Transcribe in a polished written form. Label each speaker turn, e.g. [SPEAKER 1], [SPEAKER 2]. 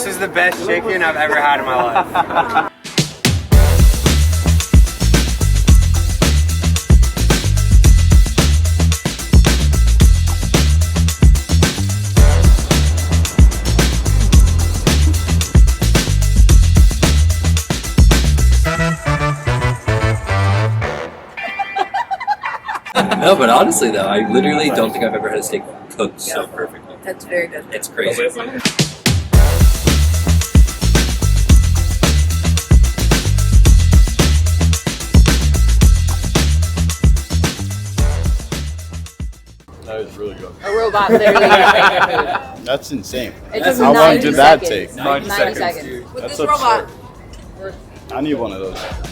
[SPEAKER 1] This is the best chicken I've ever had in my life.
[SPEAKER 2] No, but honestly though, I literally don't think I've ever had a steak cooked so perfectly.
[SPEAKER 3] That's very good.
[SPEAKER 2] It's crazy.
[SPEAKER 4] That is really good.
[SPEAKER 3] A robot literally just made your food.
[SPEAKER 4] That's insane.
[SPEAKER 3] It took
[SPEAKER 4] How long
[SPEAKER 3] 90
[SPEAKER 4] did that
[SPEAKER 3] seconds.
[SPEAKER 4] take?
[SPEAKER 3] 90 seconds.
[SPEAKER 4] That's absurd. I need one of those.